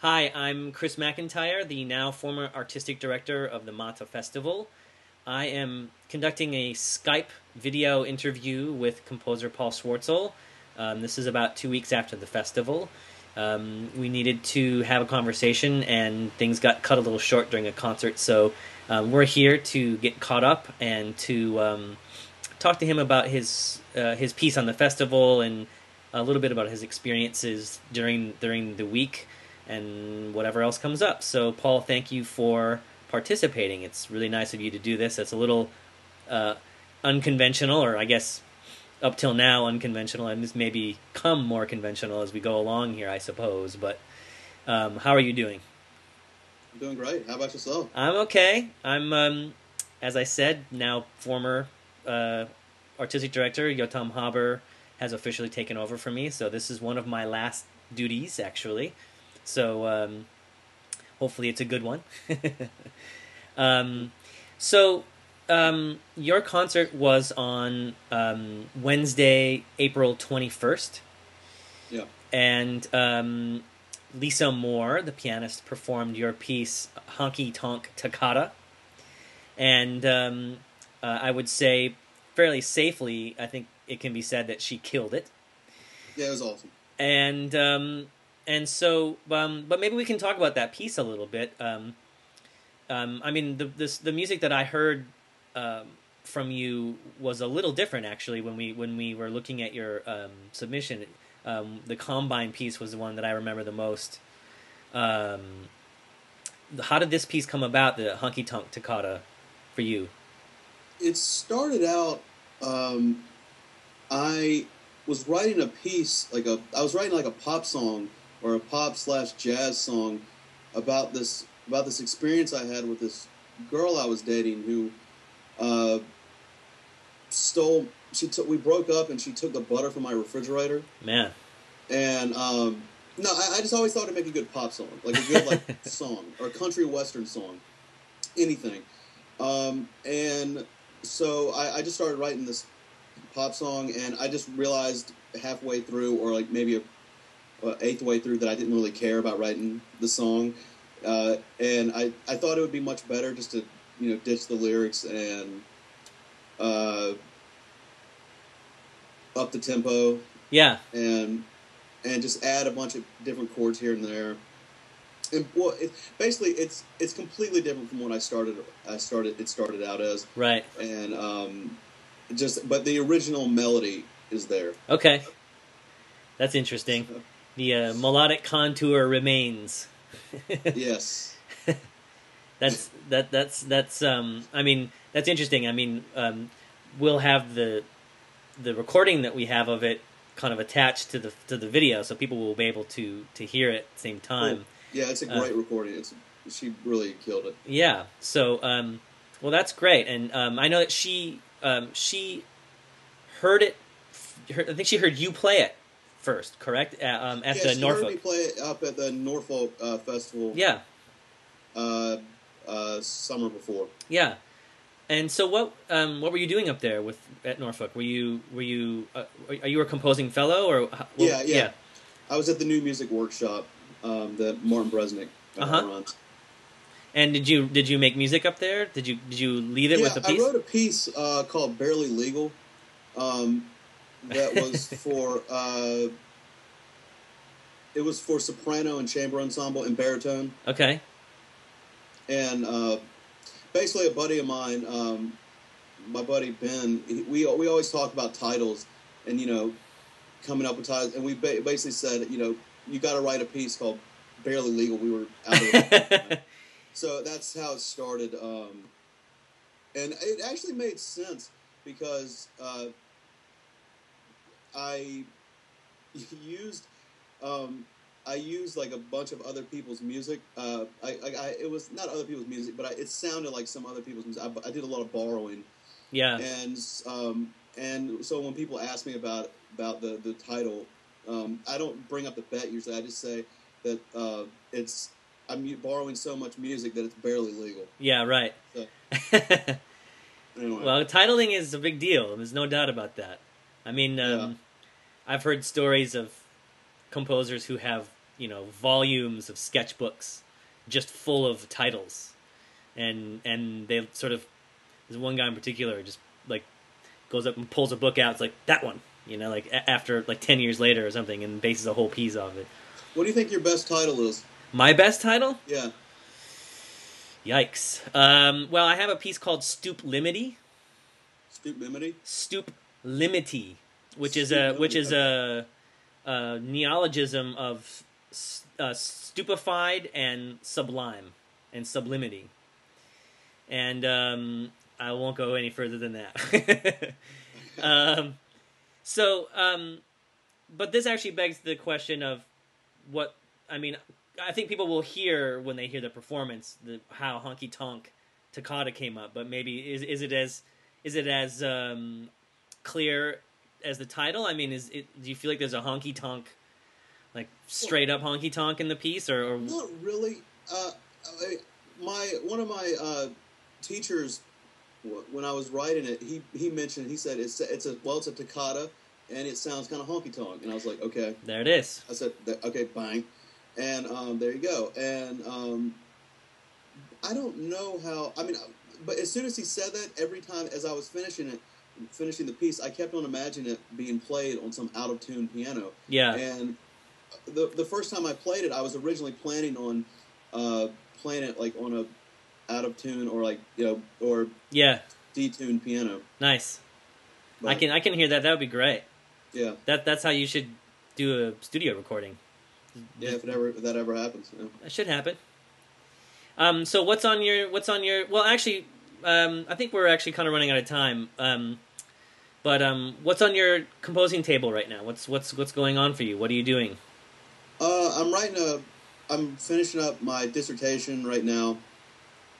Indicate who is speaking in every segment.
Speaker 1: Hi, I'm Chris McIntyre, the now former artistic director of the Mata Festival. I am conducting a Skype video interview with composer Paul Swartzel. This is about 2 weeks after the festival. We needed to have a conversation, and things got cut a little short during a concert, so we're here to get caught up and to talk to him about his piece on the festival and a little bit about his experiences during the week and whatever else comes up. So, Paul, thank you for participating. It's really nice of you to do this. It's a little unconventional, or I guess up till now unconventional, and this may become more conventional as we go along here, I suppose. But how are you doing?
Speaker 2: I'm doing great. How about yourself?
Speaker 1: I'm okay. I'm, as I said, now former artistic director. Yotam Haber has officially taken over for me, so this is one of my last duties, actually. So hopefully it's a good one. So your concert was on Wednesday, April 21st.
Speaker 2: Yeah.
Speaker 1: And Lisa Moore, the pianist, performed your piece, Honky Tonk Toccata. And I would say fairly safely, I think it can be said that she killed it.
Speaker 2: Yeah, it was awesome.
Speaker 1: And so, but maybe we can talk about that piece a little bit. I mean, the music that I heard from you was a little different, actually. When we were looking at your submission, the Combine piece was the one that I remember the most. How did this piece come about, the Honky Tonk Toccata, for you?
Speaker 2: It started out. I was writing a piece, I was writing like a pop song or a pop/jazz song about this experience I had with this girl I was dating who we broke up, and she took the butter from my refrigerator.
Speaker 1: Man.
Speaker 2: And no, I just always thought it'd make a good pop song, like a good song or a country western song, anything. And so I just started writing this pop song, and I just realized halfway through, or like maybe a eighth way through, that I didn't really care about writing the song. And I thought it would be much better just to, ditch the lyrics and up the tempo.
Speaker 1: Yeah.
Speaker 2: And just add a bunch of different chords here and there. And well, basically it's completely different from what it started out as.
Speaker 1: Right.
Speaker 2: And but the original melody is there.
Speaker 1: Okay. That's interesting. So. The melodic contour remains.
Speaker 2: Yes.
Speaker 1: That's I mean, that's interesting. I mean, we'll have the recording that we have of it kind of attached to the video, so people will be able to hear it at the same time.
Speaker 2: Cool. Yeah, it's a great recording. She really killed it.
Speaker 1: Yeah. So well, that's great. And I know that she heard it. I think she heard you play it first, correct? At the Norfolk.
Speaker 2: She heard me play it up at the Norfolk Festival.
Speaker 1: Yeah.
Speaker 2: Summer before.
Speaker 1: Yeah. And so what were you doing up there at Norfolk? Were you are you a composing fellow, or
Speaker 2: yeah. I was at the New Music Workshop that Martin Bresnick runs.
Speaker 1: And did you make music up there? Did you lead it with a piece?
Speaker 2: I wrote a piece called Barely Legal. That was for it was for soprano and chamber ensemble and baritone.
Speaker 1: Okay.
Speaker 2: And basically, a buddy of mine, my buddy Ben, we always talk about titles, and coming up with titles, and we basically said, you got to write a piece called Barely Legal. We were out of it. So that's how it started, and it actually made sense because I used like a bunch of other people's music. It was not other people's music, but it sounded like some other people's music. I did a lot of borrowing.
Speaker 1: Yeah.
Speaker 2: And so when people ask me about the title, I don't bring up the bet usually. I just say that I'm borrowing so much music that it's barely legal.
Speaker 1: Yeah, right.
Speaker 2: So, anyway.
Speaker 1: Well, titling is a big deal. There's no doubt about that. I mean, I've heard stories of composers who have volumes of sketchbooks just full of titles, and they sort of, there's one guy in particular just like goes up and pulls a book out. It's like that one, like after like 10 years later or something, and bases a whole piece off it.
Speaker 2: What do you think your best title is?
Speaker 1: My best title?
Speaker 2: Yeah.
Speaker 1: Yikes. Well, I have a piece called Stoop Limity.
Speaker 2: Stoop Limity?
Speaker 1: Stoop Limity, which is
Speaker 2: Okay.
Speaker 1: a neologism of stupefied and sublime and sublimity. And I won't go any further than that. But this actually begs the question of what, I mean, I think people will hear when they hear the performance how Honky Tonk Toccata came up, but maybe is it as clear as the title? I mean, do you feel like there's a honky tonk, like straight up honky tonk in the piece, or
Speaker 2: Not really. One of my teachers, when I was writing it, he mentioned, he said it's a toccata and it sounds kind of honky tonk, and I was like, okay.
Speaker 1: There it is.
Speaker 2: I said, okay, bang, and there you go. And I don't know how. I mean, but as soon as he said that, every time as I was finishing the piece, I kept on imagining it being played on some out of tune piano.
Speaker 1: Yeah.
Speaker 2: And the first time I played it, I was originally planning on playing it like on a out of tune or like or detuned piano.
Speaker 1: Nice.
Speaker 2: But,
Speaker 1: I can hear that. That would be great.
Speaker 2: Yeah.
Speaker 1: That's how you should do a studio recording.
Speaker 2: Yeah, if that ever happens. Yeah.
Speaker 1: That should happen. So what's on your well, actually, I think we're actually kind of running out of time. But what's on your composing table right now? What's going on for you? What are you doing?
Speaker 2: I'm finishing up my dissertation right now,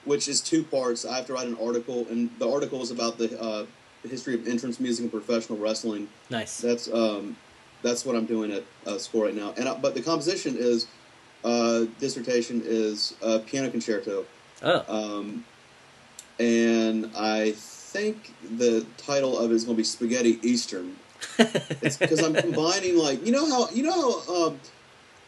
Speaker 2: which is 2 parts. I have to write an article, and the article is about the history of entrance music and professional wrestling.
Speaker 1: Nice.
Speaker 2: That's what I'm doing at school right now. But the composition is dissertation is piano concerto.
Speaker 1: Oh.
Speaker 2: And I think the title of it is going to be Spaghetti Eastern. It's because I'm combining, like, you know how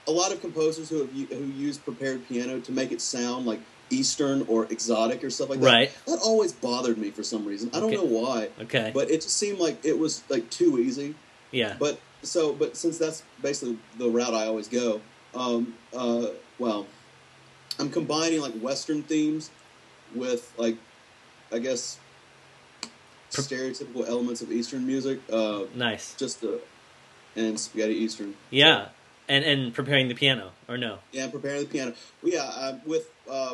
Speaker 2: a lot of composers who use prepared piano to make it sound like Eastern or exotic or stuff like that.
Speaker 1: Right.
Speaker 2: That always bothered me for some reason. I don't know why.
Speaker 1: Okay.
Speaker 2: But it just seemed like it was like too easy.
Speaker 1: Yeah.
Speaker 2: But since that's basically the route I always go, well, I'm combining like Western themes with, like, I guess stereotypical elements of Eastern music.
Speaker 1: Nice.
Speaker 2: And Spaghetti Eastern.
Speaker 1: Yeah. And preparing the piano, or no?
Speaker 2: Yeah, preparing the piano. Well, yeah, with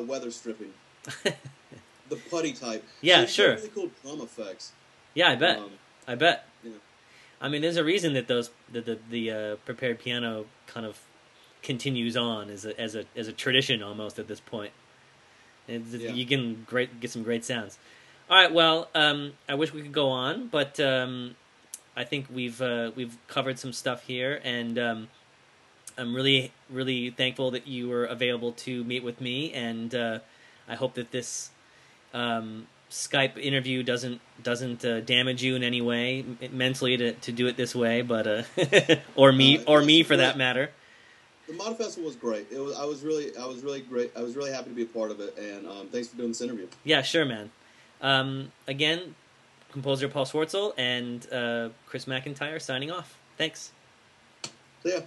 Speaker 2: weather stripping. The putty type.
Speaker 1: Yeah,
Speaker 2: so
Speaker 1: sure.
Speaker 2: Really cool drum effects.
Speaker 1: Yeah, I bet. I bet.
Speaker 2: Yeah.
Speaker 1: I mean, there's a reason that the prepared piano kind of continues on as a tradition almost at this point. You can get some great sounds. All right, well, I wish we could go on, but I think we've covered some stuff here, and I'm really, really thankful that you were available to meet with me, and I hope that this Skype interview doesn't damage you in any way mentally to do it this way, but or me for that matter.
Speaker 2: The Mod Festival was great. I was really great. I was really happy to be a part of it, and thanks for doing this interview.
Speaker 1: Yeah, sure, man. Again, composer Paul Swartzel and Chris McIntyre signing off. Thanks.
Speaker 2: See ya.